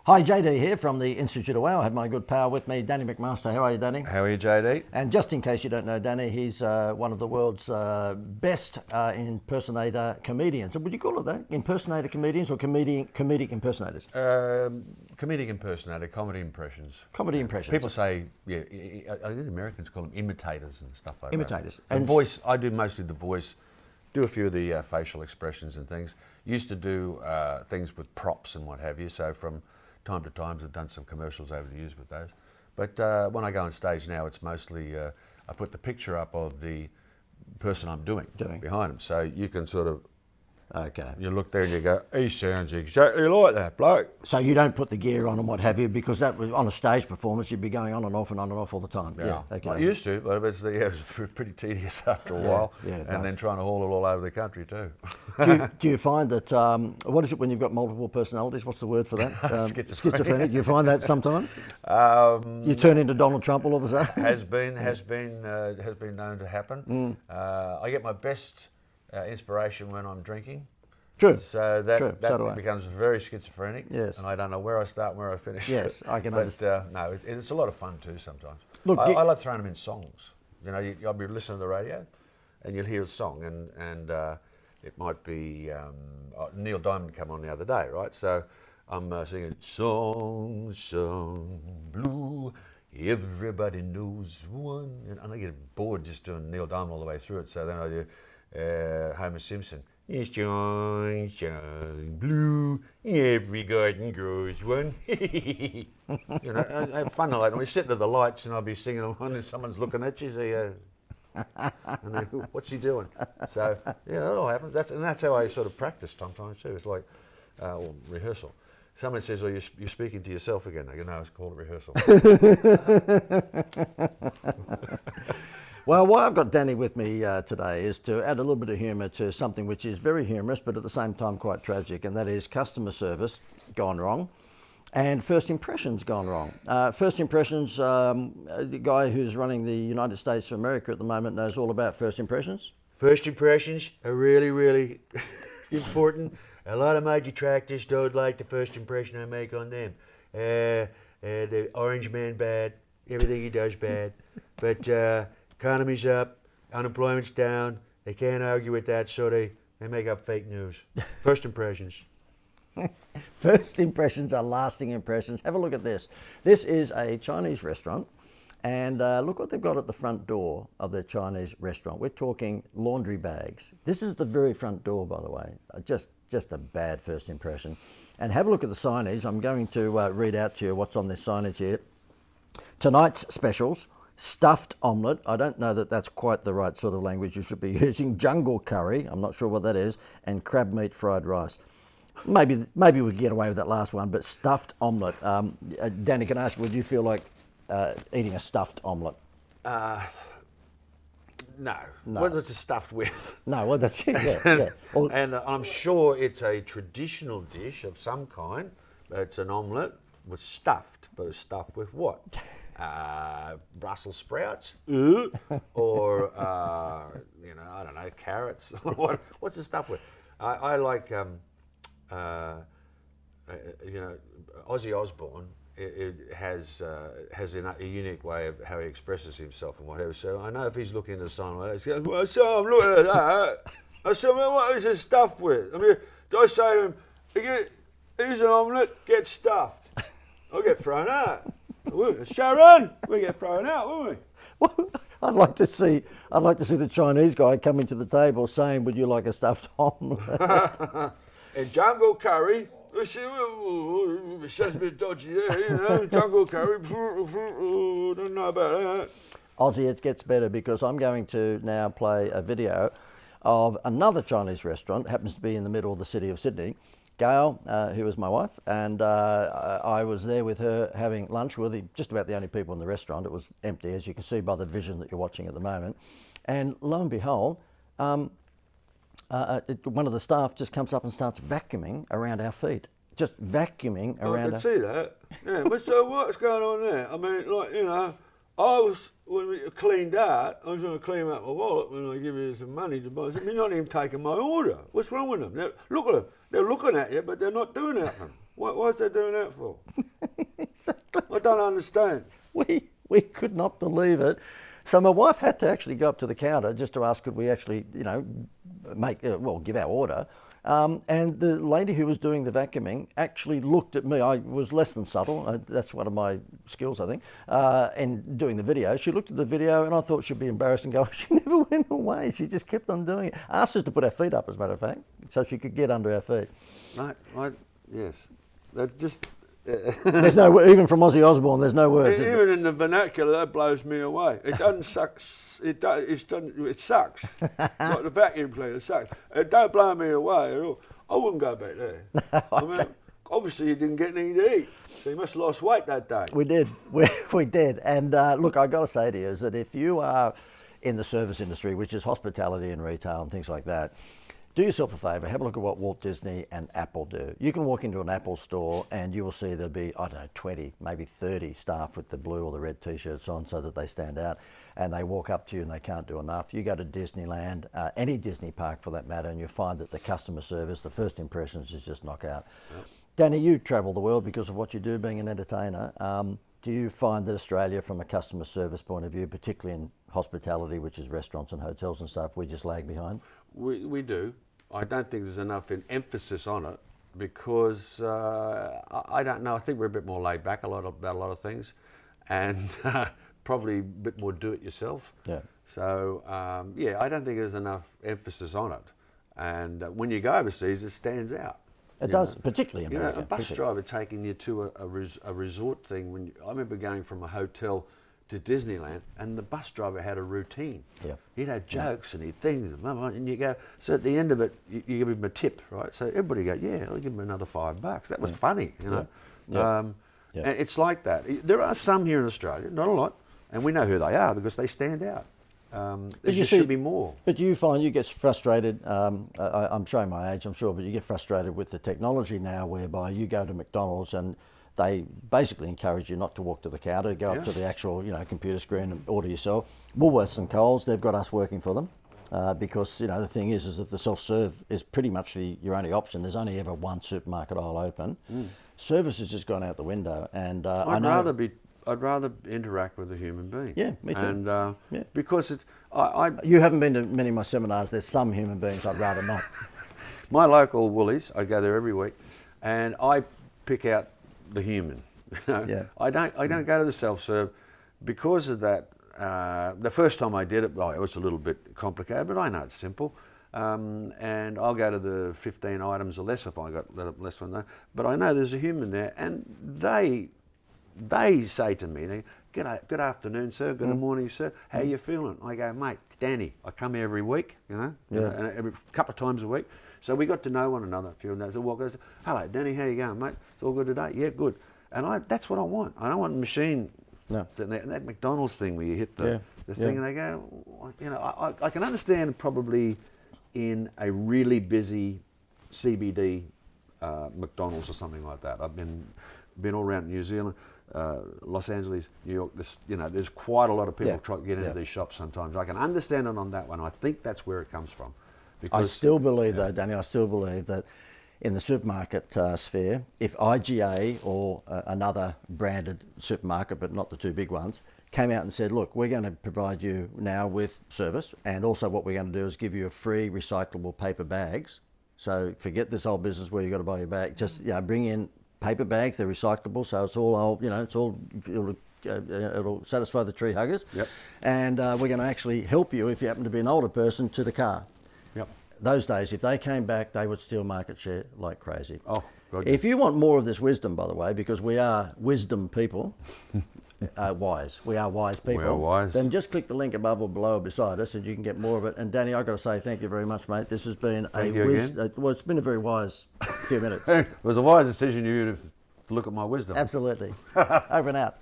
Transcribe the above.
Hi, JD here from the Institute of Wow. I have my good pal with me, Danny McMaster. How are you, Danny? How are you, JD? And just in case you don't know Danny, he's one of the world's best impersonator comedians. Would you call it that? Impersonator comedians or comedic impersonators? Comedic impersonator, comedy impressions. Comedy impressions. People say, I think the Americans call them imitators and stuff like Imitators. that. And voice, I do mostly the voice, do a few of the facial expressions and things. Used to do things with props and what have you, so from time to time I've done some commercials over the years with those. But when I go on stage now, it's mostly, I put the picture up of the person I'm doing. Behind them, so you can sort of, you look there and you go, he sounds exactly like that bloke. So you don't put the gear on and what have you, because that was on a stage performance, you'd be going on and off all the time. Yeah. I used to, but it was pretty tedious after a while. And then trying to haul it all over the country too. Do you find that, what is it when you've got multiple personalities? What's the word for that? Schizophrenic. Do you find that sometimes? You turn into Donald Trump all of a sudden? Has been known to happen. I get my best inspiration when I'm drinking. True. So that becomes very schizophrenic. Yes. And I don't know where I start and where I finish. Yes, I can understand. No, it's a lot of fun too sometimes. Look, I love throwing them in songs. You know, I'll be listening to the radio and you'll hear a song and it might be Neil Diamond come on the other day, right? So I'm singing, song, song, blue, everybody knows one. And I get bored just doing Neil Diamond all the way through it. So then I do Homer Simpson. It's shine, shine, blue, every garden grows one. You know, I have fun like that. And we sit under the lights and I'll be singing along and someone's looking at you, so and they go, what's he doing? So, yeah, that all happens. That's how I sort of practice sometimes too. It's like rehearsal. Someone says, oh, you're speaking to yourself again. I go, no, it's called rehearsal. Well, why I've got Danny with me today is to add a little bit of humour to something which is very humorous, but at the same time quite tragic, and that is customer service gone wrong and first impressions gone wrong. First impressions, the guy who's running the United States of America at the moment knows all about first impressions. First impressions are really, really important. A lot of my detractors don't like the first impression I make on them. The orange man bad, everything he does bad, but economy's up, unemployment's down, they can't argue with that, so they make up fake news. First impressions. First impressions are lasting impressions. Have a look at this. This is a Chinese restaurant, and look what they've got at the front door of their Chinese restaurant. We're talking laundry bags. This is the very front door, by the way. Just a bad first impression. And have a look at the signage. I'm going to read out to you what's on this signage here. Tonight's specials: stuffed omelette. I don't know that that's quite the right sort of language you should be using. Jungle curry. I'm not sure what that is. And crab meat fried rice. Maybe we could get away with that last one, but stuffed omelette. Danny, can I ask, would you feel like eating a stuffed omelette? No. What is it stuffed with? No, well, that's it. Yeah. And I'm sure it's a traditional dish of some kind. It's an omelette with stuffed, but it's stuffed with what? Brussels sprouts, or I don't know, carrots. What's the stuff with? I like Ozzy Osbourne. It has a unique way of how he expresses himself and whatever. So I know if he's looking at the sign like that, he goes, well, so I'm looking at that. I said, well, what is this stuffed with? I mean, do I say to him, here's an omelette, get stuffed? I'll get thrown out. Sharon, we get thrown out, won't we? Well, I'd like to see the Chinese guy coming to the table saying, "Would you like a stuffed omelette?" And jungle curry. It sounds a bit dodgy there, you know. Jungle curry. Don't know about that. Aussie, it gets better because I'm going to now play a video of another Chinese restaurant. It happens to be in the middle of the city of Sydney. Gail, who is my wife, and I was there with her having lunch. We were just about the only people in the restaurant. It was empty, as you can see by the vision that you're watching at the moment. And lo and behold, one of the staff just comes up and starts vacuuming around our feet. Just vacuuming around. I can see that. Yeah, but so what's going on there? I mean, like, you know, when we cleaned out, I was going to clean out my wallet when I give you some money to buy. They're not even taking my order. What's wrong with them? Look at them. They're looking at you, but they're not doing anything. What's they doing that for? I don't understand. We could not believe it. So my wife had to actually go up to the counter just to ask could we actually, give our order. And the lady who was doing the vacuuming actually looked at me. I was less than subtle. That's one of my skills, I think, in doing the video. She looked at the video and I thought she'd be embarrassed and go, she never went away. She just kept on doing it. Asked us to put our feet up, as a matter of fact, so she could get under our feet. Yes. That just... There's no, even from Ozzy Osbourne, there's no words. Even in the vernacular, that blows me away. It doesn't suck. It sucks. Like the vacuum cleaner sucks. It don't blow me away at all. I wouldn't go back there. I mean, obviously you didn't get anything to eat, so you must have lost weight that day. We did. We did. And look, I got to say to you is that if you are in the service industry, which is hospitality and retail and things like that, do yourself a favour, have a look at what Walt Disney and Apple do. You can walk into an Apple store and you will see there'll be, 20, maybe 30 staff with the blue or the red t-shirts on so that they stand out, and they walk up to you and they can't do enough. You go to Disneyland, any Disney park for that matter, and you'll find that the customer service, the first impressions is just knockout. Yep. Danny, you travel the world because of what you do being an entertainer. Do you find that Australia, from a customer service point of view, particularly in hospitality, which is restaurants and hotels and stuff, we just lag behind? We do. I don't think there's enough emphasis on it because I don't know. I think we're a bit more laid back about a lot of things, and probably a bit more do-it-yourself. Yeah. So I don't think there's enough emphasis on it. And when you go overseas, it stands out. It does, particularly in America. A bus driver taking you to a resort thing. I remember going from a hotel to Disneyland, and the bus driver had a routine. Yeah. He'd have jokes and he'd things, and you go. So at the end of it, you give him a tip, right? So everybody go, yeah, I'll give him another $5. That was funny, you know. Yeah. And it's like that. There are some here in Australia, not a lot, and we know who they are because they stand out. There should be more. But you find you get frustrated, I'm showing my age, I'm sure, but you get frustrated with the technology now whereby you go to McDonald's and they basically encourage you not to walk to the counter, go up to the actual computer screen and order yourself. Woolworths and Coles, they've got us working for them because the thing is that the self-serve is pretty much your only option. There's only ever one supermarket aisle open. Service has just gone out the window, and I'd rather interact with a human being. Yeah, me too. And because you haven't been to many of my seminars. There's some human beings I'd rather not. My local Woolies, I go there every week, and I pick out the human. Yeah. I don't go to the self-serve because of that. The first time I did it, it was a little bit complicated, but I know it's simple. And I'll go to the 15 items or less if I got less one there. But I know there's a human there, and they say to me, good afternoon, sir, good morning, sir, how you feeling? I go, mate, it's Danny. I come here every week, and every couple of times a week. So we got to know one another. A few of them walk goes, hello, Danny, how you going, mate? It's all good today? Yeah, good. And that's what I want. I don't want a machine. No. That McDonald's thing where you hit the thing and they go, I can understand probably in a really busy CBD McDonald's or something like that. I've been all around New Zealand, Los Angeles, New York. There's quite a lot of people try to get into these shops sometimes. I can understand it on that one. I think that's where it comes from. I still believe, though, Danny, that in the supermarket sphere, if IGA or another branded supermarket, but not the two big ones, came out and said, look, we're going to provide you now with service, and also what we're going to do is give you a free recyclable paper bags. So forget this whole business where you've got to buy your bag. Just bring in paper bags, they're recyclable, so it's all it'll satisfy the tree huggers. Yep. And we're going to actually help you if you happen to be an older person to the car. Yep. Those days, if they came back, they would steal market share like crazy. Oh, God. If you want more of this wisdom, by the way, because we are wisdom people, wise. We are wise people. We are wise. Then just click the link above or below or beside us, and you can get more of it. And Danny, I've got to say thank you very much, mate. This has been it's been a very wise few minutes. It was a wise decision you to look at my wisdom. Absolutely. Over and out.